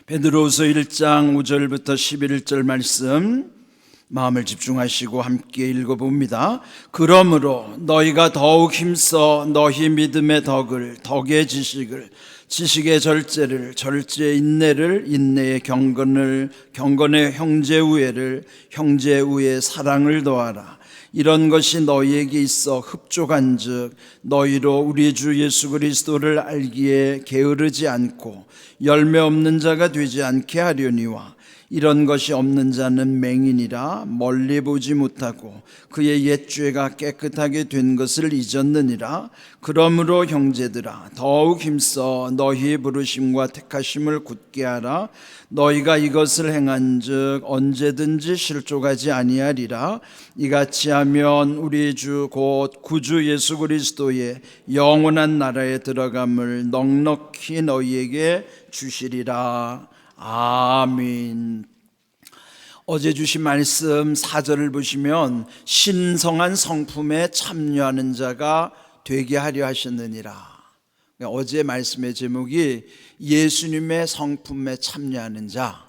베드로후서 1장 5절부터 11절 말씀 마음을 집중하시고 함께 읽어봅니다. 그러므로 너희가 더욱 힘써 너희 믿음의 덕의 지식을, 지식의 절제를, 절제의 인내를, 인내의 경건을, 경건의 형제 우애를, 형제 우애의 사랑을 더하라. 이런 것이 너희에게 있어 흡족한즉 너희로 우리 주 예수 그리스도를 알기에 게으르지 않고 열매 없는 자가 되지 않게 하려니와, 이런 것이 없는 자는 맹인이라 멀리 보지 못하고 그의 옛 죄가 깨끗하게 된 것을 잊었느니라. 그러므로 형제들아, 더욱 힘써 너희의 부르심과 택하심을 굳게 하라. 너희가 이것을 행한즉 언제든지 실족하지 아니하리라. 이같이 하면 우리 주 곧 구주 예수 그리스도의 영원한 나라에 들어감을 넉넉히 너희에게 주시리라. 아멘. 어제 주신 말씀 4절을 보시면 신성한 성품에 참여하는 자가 되게 하려 하셨느니라. 어제 말씀의 제목이 예수님의 성품에 참여하는 자.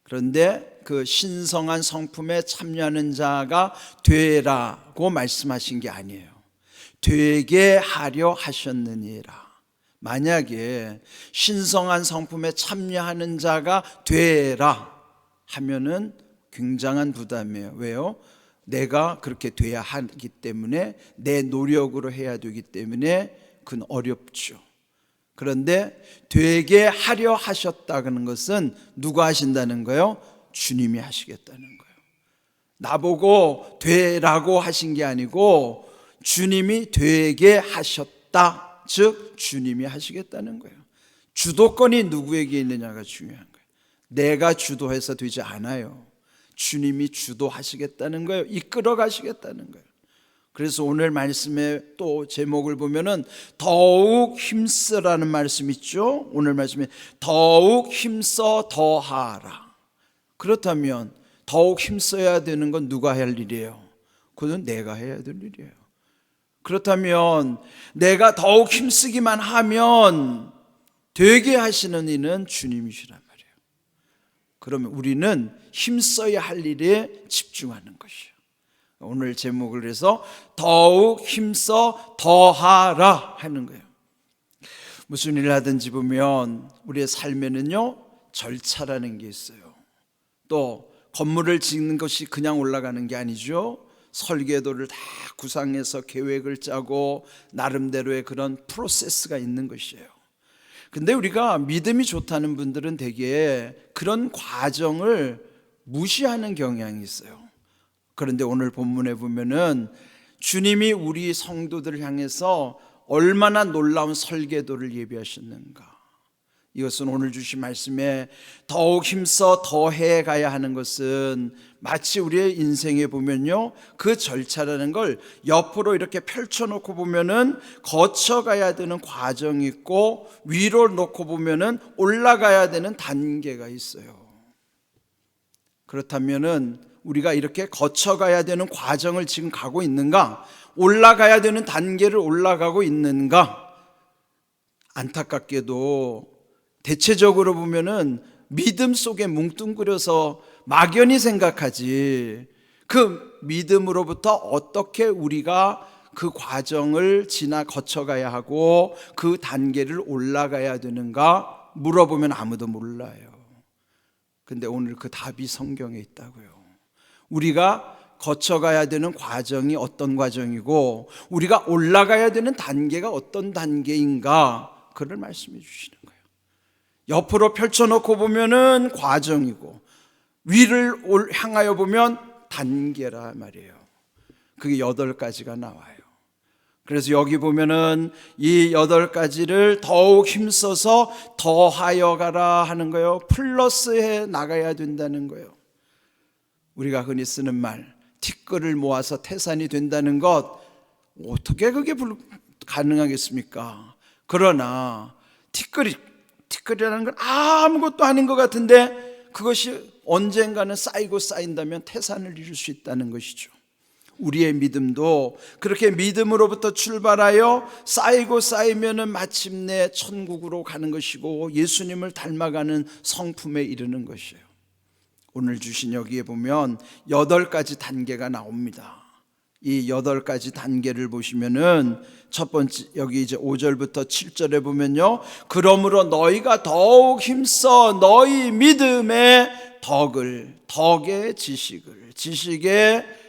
그런데 그 신성한 성품에 참여하는 자가 되라고 말씀하신 게 아니에요. 되게 하려 하셨느니라. 만약에 신성한 성품에 참여하는 자가 되라 하면은 굉장한 부담이에요. 왜요? 내가 그렇게 돼야 하기 때문에, 내 노력으로 해야 되기 때문에 그건 어렵죠. 그런데 되게 하려 하셨다는 것은 누가 하신다는 거예요? 주님이 하시겠다는 거예요. 나보고 되라고 하신 게 아니고 주님이 되게 하셨다. 즉 주님이 하시겠다는 거예요. 주도권이 누구에게 있느냐가 중요한 거예요. 내가 주도해서 되지 않아요. 주님이 주도하시겠다는 거예요. 이끌어 가시겠다는 거예요. 그래서 오늘 말씀의 또 제목을 보면은 더욱 힘쓰라는 말씀 있죠. 오늘 말씀에 더욱 힘써 더하라. 그렇다면 더욱 힘써야 되는 건 누가 할 일이에요? 그건 내가 해야 될 일이에요. 그렇다면 내가 더욱 힘쓰기만 하면 되게 하시는 이는 주님이시란 말이에요. 그러면 우리는 힘써야 할 일에 집중하는 것이에요. 오늘 제목을 해서 더욱 힘써 더하라 하는 거예요. 무슨 일을 하든지 보면 우리의 삶에는요 절차라는 게 있어요. 또 건물을 짓는 것이 그냥 올라가는 게 아니죠. 설계도를 다 구상해서 계획을 짜고 나름대로의 그런 프로세스가 있는 것이에요. 근데 우리가 믿음이 좋다는 분들은 대개 그런 과정을 무시하는 경향이 있어요. 그런데 오늘 본문에 보면은 주님이 우리 성도들을 향해서 얼마나 놀라운 설계도를 예비하셨는가. 이것은 오늘 주신 말씀에 더욱 힘써 더해 가야 하는 것은 마치 우리의 인생에 보면요, 그 절차라는 걸 옆으로 이렇게 펼쳐놓고 보면은 거쳐가야 되는 과정이 있고, 위로 놓고 보면은 올라가야 되는 단계가 있어요. 그렇다면은 우리가 이렇게 거쳐가야 되는 과정을 지금 가고 있는가? 올라가야 되는 단계를 올라가고 있는가? 안타깝게도 대체적으로 보면은 믿음 속에 뭉뚱그려서 막연히 생각하지, 그 믿음으로부터 어떻게 우리가 그 과정을 거쳐가야 하고 그 단계를 올라가야 되는가 물어보면 아무도 몰라요. 근데 오늘 그 답이 성경에 있다고요. 우리가 거쳐가야 되는 과정이 어떤 과정이고 우리가 올라가야 되는 단계가 어떤 단계인가, 그걸 말씀해 주시는 거예요. 옆으로 펼쳐놓고 보면은 과정이고 위를 향하여 보면 단계라 말이에요. 그게 8가지가 나와요. 그래서 여기 보면은 이 8가지를 더욱 힘써서 더하여 가라 하는 거예요. 플러스해 나가야 된다는 거예요. 우리가 흔히 쓰는 말, 티끌을 모아서 태산이 된다는 것, 어떻게 그게 가능하겠습니까? 그러나 티끌이라는 건 아무것도 아닌 것 같은데 그것이 언젠가는 쌓이고 쌓인다면 태산을 이룰 수 있다는 것이죠. 우리의 믿음도 그렇게 믿음으로부터 출발하여 쌓이고 쌓이면은 마침내 천국으로 가는 것이고 예수님을 닮아가는 성품에 이르는 것이에요. 오늘 주신 여기에 보면 8가지 단계가 나옵니다. 이 8가지 단계를 보시면은 첫 번째, 여기 이제 5절부터 7절에 보면요, 그러므로 너희가 더욱 힘써 너희 믿음의 덕의 지식의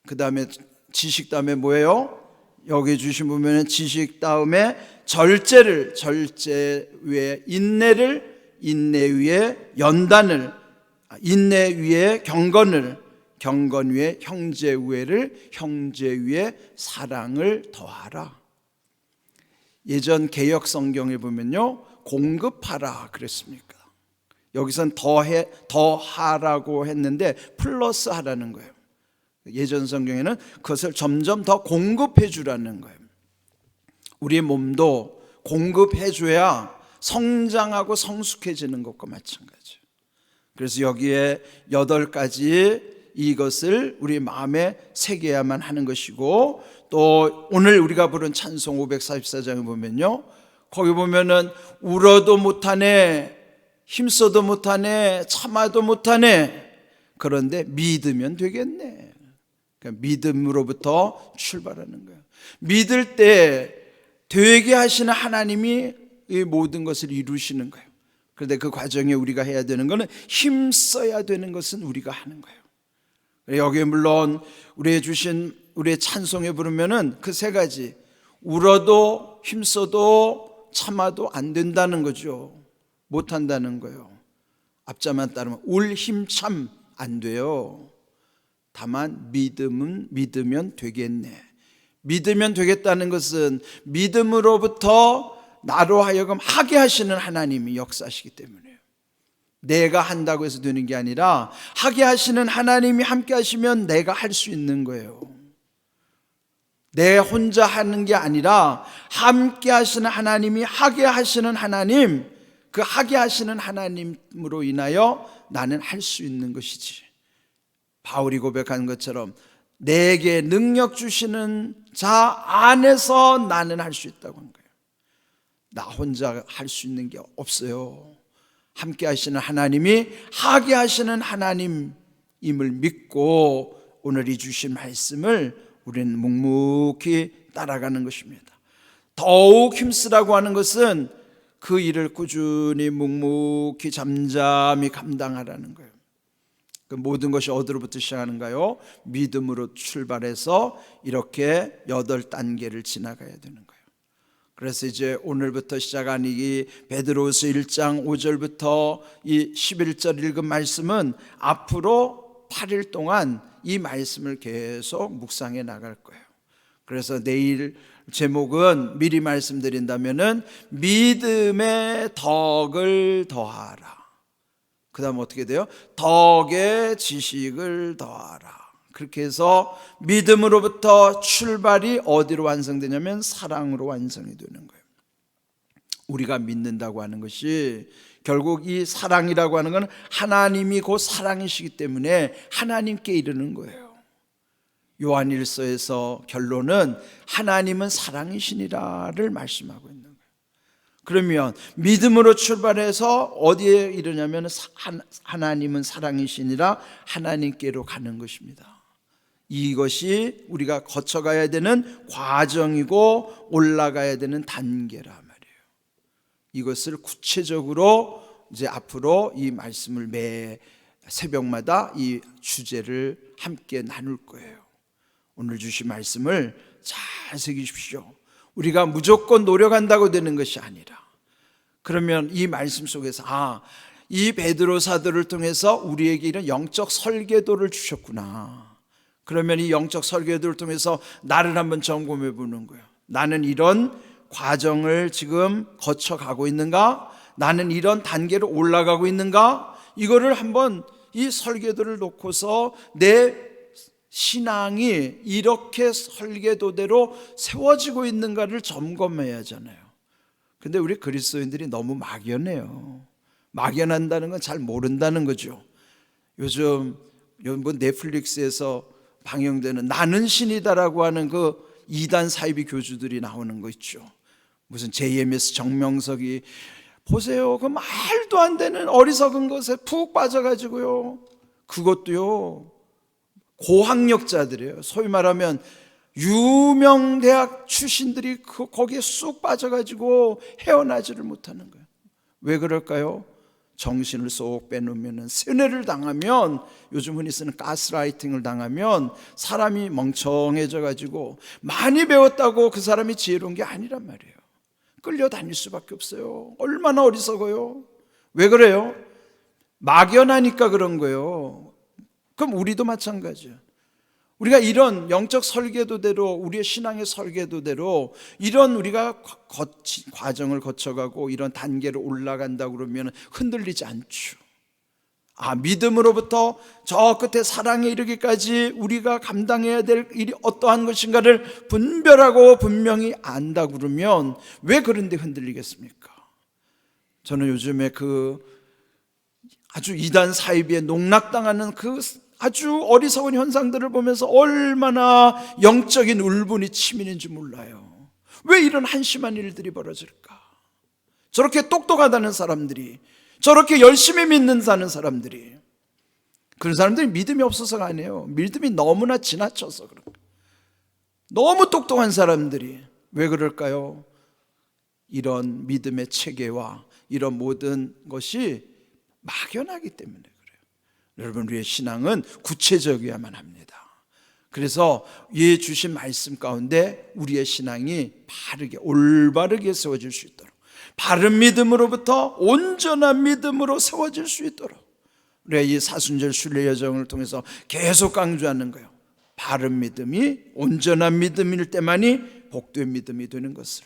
그 다음에 지식 다음에 뭐예요? 여기 주신 보면은 지식 다음에 절제 위에 인내를, 인내 위에 연단을, 인내 위에 경건 위에 형제 우애를, 형제 위에 사랑을 더하라. 예전 개역 성경에 보면요, 공급하라 그랬습니까? 여기선 더하라고 했는데 플러스 하라는 거예요. 예전 성경에는 그것을 점점 더 공급해 주라는 거예요. 우리 몸도 공급해 줘야 성장하고 성숙해지는 것과 마찬가지예요. 그래서 여기에 8가지 이것을 우리 마음에 새겨야만 하는 것이고, 또 오늘 우리가 부른 찬송 544장을 보면요, 거기 보면은 울어도 못하네, 힘써도 못하네, 참아도 못하네, 그런데 믿으면 되겠네. 그러니까 믿음으로부터 출발하는 거예요. 믿을 때 되게 하시는 하나님이 이 모든 것을 이루시는 거예요. 그런데 그 과정에 우리가 해야 되는 것은 힘써야 되는 것은 우리가 하는 거예요. 여기에 물론 우리의 주신 우리의 찬송에 부르면은 그 3가지, 울어도 힘써도 참아도 안 된다는 거죠. 못 한다는 거예요. 앞자만 따르면 울 힘 참 안 돼요. 다만 믿으면 되겠네. 믿으면 되겠다는 것은 믿음으로부터 나로 하여금 하게 하시는 하나님이 역사하시기 때문에요. 내가 한다고 해서 되는 게 아니라 하게 하시는 하나님이 함께 하시면 내가 할 수 있는 거예요. 내 혼자 하는 게 아니라 함께 하시는 하나님이 하게 하시는 하나님, 그 하게 하시는 하나님으로 인하여 나는 할 수 있는 것이지. 바울이 고백한 것처럼 내게 능력 주시는 자 안에서 나는 할 수 있다고 한 거예요. 나 혼자 할 수 있는 게 없어요. 함께 하시는 하나님이 하게 하시는 하나님임을 믿고 오늘 이 주신 말씀을 우리는 묵묵히 따라가는 것입니다. 더욱 힘쓰라고 하는 것은 그 일을 꾸준히 묵묵히 잠잠히 감당하라는 거예요. 그 모든 것이 어디로부터 시작하는가요? 믿음으로 출발해서 이렇게 8단계를 지나가야 되는 거예요. 그래서 이제 오늘부터 시작한 이 베드로후서 1장 5절부터 이 11절 읽은 말씀은 앞으로 8일 동안 이 말씀을 계속 묵상해 나갈 거예요. 그래서 내일 제목은 미리 말씀드린다면은 믿음의 덕을 더하라. 그 다음 어떻게 돼요? 덕의 지식을 더하라. 그렇게 해서 믿음으로부터 출발이 어디로 완성되냐면 사랑으로 완성이 되는 거예요. 우리가 믿는다고 하는 것이 결국 이 사랑이라고 하는 건 하나님이 곧 사랑이시기 때문에 하나님께 이르는 거예요. 요한일서에서 결론은 하나님은 사랑이시니라를 말씀하고 있는 거예요. 그러면 믿음으로 출발해서 어디에 이르냐면 하나님은 사랑이시니라 하나님께로 가는 것입니다. 이것이 우리가 거쳐가야 되는 과정이고 올라가야 되는 단계라 말이에요. 이것을 구체적으로 이제 앞으로 이 말씀을 매 새벽마다 이 주제를 함께 나눌 거예요. 오늘 주신 말씀을 잘 새기십시오. 우리가 무조건 노력한다고 되는 것이 아니라, 그러면 이 말씀 속에서 이 베드로 사도를 통해서 우리에게 이런 영적 설계도를 주셨구나. 그러면 이 영적 설계도를 통해서 나를 한번 점검해 보는 거예요. 나는 이런 과정을 지금 거쳐가고 있는가? 나는 이런 단계로 올라가고 있는가? 이거를 한번 이 설계도를 놓고서 내 신앙이 이렇게 설계도대로 세워지고 있는가를 점검해야 하잖아요. 근데 우리 그리스도인들이 너무 막연해요. 막연한다는 건 잘 모른다는 거죠. 요즘 뭐 넷플릭스에서 방영되는 나는 신이다라고 하는 그 이단 사이비 교주들이 나오는 거 있죠. 무슨 JMS 정명석이 보세요, 그 말도 안 되는 어리석은 것에 푹 빠져가지고요, 그것도요 고학력자들이에요. 소위 말하면 유명 대학 출신들이 거기에 쑥 빠져가지고 헤어나지를 못하는 거예요. 왜 그럴까요? 정신을 쏙 빼놓으면, 세뇌를 당하면, 요즘 흔히 쓰는 가스라이팅을 당하면 사람이 멍청해져 가지고 많이 배웠다고 그 사람이 지혜로운 게 아니란 말이에요. 끌려다닐 수밖에 없어요. 얼마나 어리석어요. 왜 그래요? 막연하니까 그런 거예요. 그럼 우리도 마찬가지예요. 우리가 이런 영적 설계도대로, 우리의 신앙의 설계도대로 이런 우리가 과정을 거쳐가고 이런 단계로 올라간다고 그러면 흔들리지 않죠. 믿음으로부터 저 끝에 사랑에 이르기까지 우리가 감당해야 될 일이 어떠한 것인가를 분별하고 분명히 안다고 그러면 왜 그런데 흔들리겠습니까? 저는 요즘에 그 아주 이단 사이비에 농락당하는 그 아주 어리석은 현상들을 보면서 얼마나 영적인 울분이 치미는지 몰라요. 왜 이런 한심한 일들이 벌어질까? 저렇게 똑똑하다는 사람들이, 저렇게 열심히 믿는다는 사람들이, 그런 사람들이 믿음이 없어서가 아니에요. 믿음이 너무나 지나쳐서 그런 거예요. 너무 똑똑한 사람들이 왜 그럴까요? 이런 믿음의 체계와 이런 모든 것이 막연하기 때문에 그래요. 여러분, 우리의 신앙은 구체적이어야만 합니다. 그래서 이 주신 말씀 가운데 우리의 신앙이 바르게 올바르게 세워질 수 있도록, 바른 믿음으로부터 온전한 믿음으로 세워질 수 있도록 우리가 이 사순절 순례 여정을 통해서 계속 강조하는 거예요. 바른 믿음이 온전한 믿음일 때만이 복된 믿음이 되는 것을.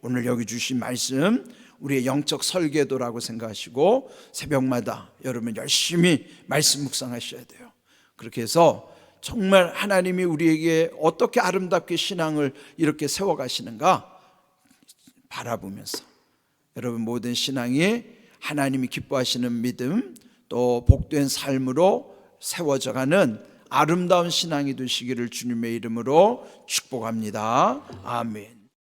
오늘 여기 주신 말씀 우리의 영적 설계도라고 생각하시고 새벽마다 여러분 열심히 말씀 묵상하셔야 돼요. 그렇게 해서 정말 하나님이 우리에게 어떻게 아름답게 신앙을 이렇게 세워가시는가 바라보면서 여러분 모든 신앙이 하나님이 기뻐하시는 믿음, 또 복된 삶으로 세워져가는 아름다운 신앙이 되시기를 주님의 이름으로 축복합니다. 아멘.